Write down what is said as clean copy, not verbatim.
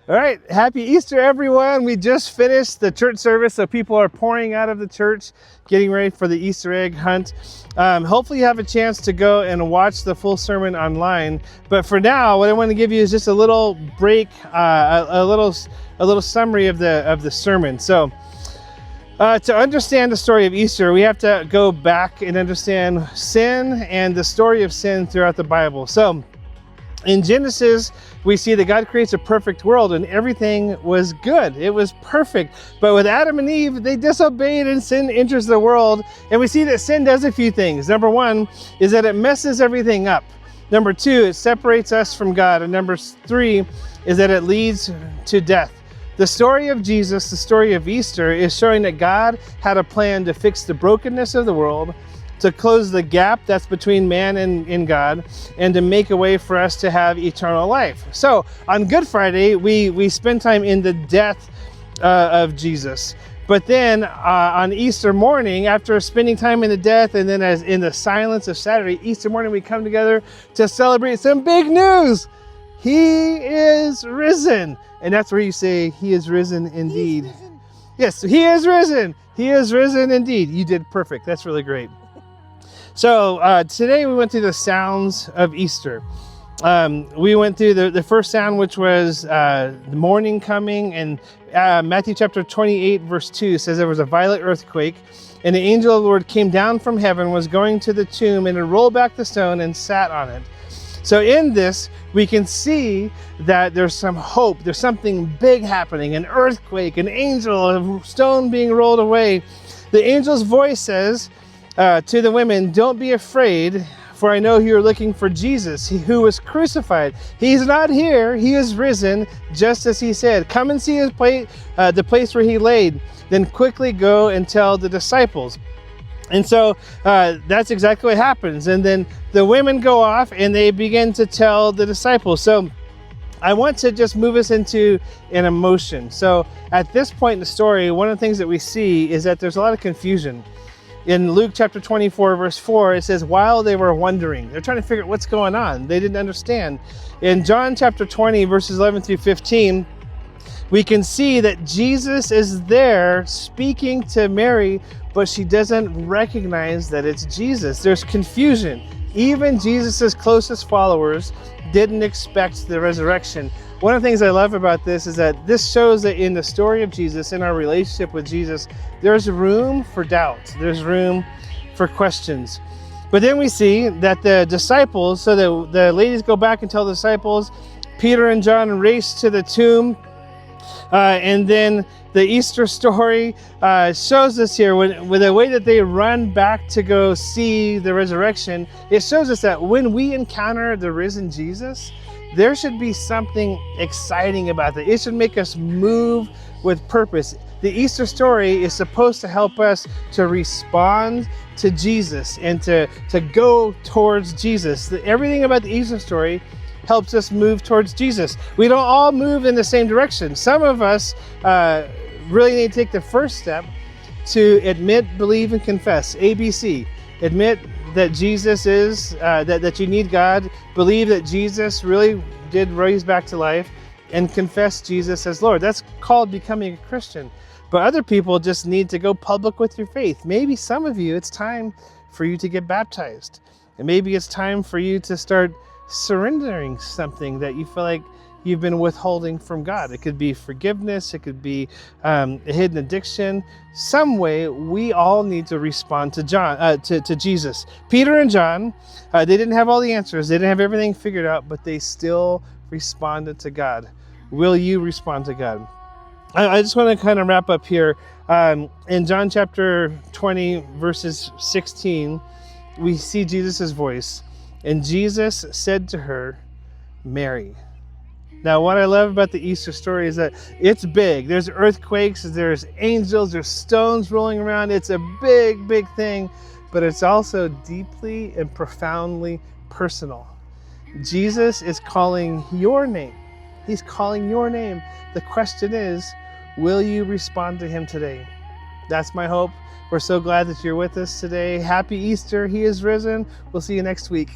All right, happy Easter, everyone. We just finished the church service, so people are pouring out of the church, getting ready for the Easter egg hunt. Hopefully you have a chance to go and watch the full sermon online. But for now, what I want to give you is just a little break, a little summary of the sermon. So to understand the story of Easter, we have to go back and understand sin and the story of sin throughout the Bible. So in Genesis, we see that God creates a perfect world and everything was good. It was perfect. But with Adam and Eve, they disobeyed and sin enters the world. And we see that sin does a few things. Number one is that it messes everything up. Number two, it separates us from God. And number three is that it leads to death. The story of Jesus, the story of Easter, is showing that God had a plan to fix the brokenness of the world, to close the gap that's between man and God, and to make a way for us to have eternal life. So on Good Friday, we spend time in the death of Jesus. But then on Easter morning, after spending time in the death and then as in the silence of Saturday, Easter morning, we come together to celebrate some big news. He is risen. And that's where you say, he is risen indeed. Risen. Yes, he is risen. He is risen indeed. You did perfect. That's really great. So today we went through the sounds of Easter. We went through the first sound, which was the morning coming, and Matthew chapter 28 verse 2 says there was a violent earthquake, and the angel of the Lord came down from heaven, was going to the tomb, and it rolled back the stone and sat on it. So in this, we can see that there's some hope. There's something big happening, an earthquake, an angel, a stone being rolled away. The angel's voice says, to the women, "Don't be afraid, for I know you're looking for Jesus, who was crucified. He's not here, he is risen, just as he said. Come and see his the place where he laid. Then quickly go and tell the disciples." And so that's exactly what happens. And then the women go off and they begin to tell the disciples. So I want to just move us into an emotion. So at this point in the story, one of the things that we see is that there's a lot of confusion. In Luke chapter 24, verse 4, it says, while they were wondering, they're trying to figure out what's going on. They didn't understand. In John chapter 20, verses 11 through 15, we can see that Jesus is there speaking to Mary, but she doesn't recognize that it's Jesus. There's confusion. Even Jesus's closest followers didn't expect the resurrection. One of the things I love about this is that this shows that in the story of Jesus, in our relationship with Jesus, there's room for doubt. There's room for questions. But then we see that the disciples, so the ladies go back and tell the disciples, Peter and John race to the tomb, and then the Easter story shows us here, with the way that they run back to go see the resurrection, it shows us that when we encounter the risen Jesus, there should be something exciting about that. It should make us move with purpose. The Easter story is supposed to help us to respond to Jesus and to go towards Jesus. Everything about the Easter story helps us move towards Jesus. We don't all move in the same direction. Some of us really need to take the first step to admit, believe, and confess. ABC. Admit that Jesus is, that you need God. Believe that Jesus really did raise back to life, and confess Jesus as Lord. That's called becoming a Christian. But other people just need to go public with your faith. Maybe some of you, it's time for you to get baptized. And maybe it's time for you to start surrendering something that you feel like you've been withholding from God. It could be forgiveness. It could be a hidden addiction. Some way we all need to respond to to Jesus. Peter and John, they didn't have all the answers. They didn't have everything figured out, but they still responded to God. Will you respond to God? I just want to kind of wrap up here. In John chapter 20, verses 16, we see Jesus' voice. And Jesus said to her, Mary. Now, what I love about the Easter story is that it's big. There's earthquakes, there's angels, there's stones rolling around. It's a big, big thing, but it's also deeply and profoundly personal. Jesus is calling your name. He's calling your name. The question is, will you respond to him today? That's my hope. We're so glad that you're with us today. Happy Easter. He is risen. We'll see you next week.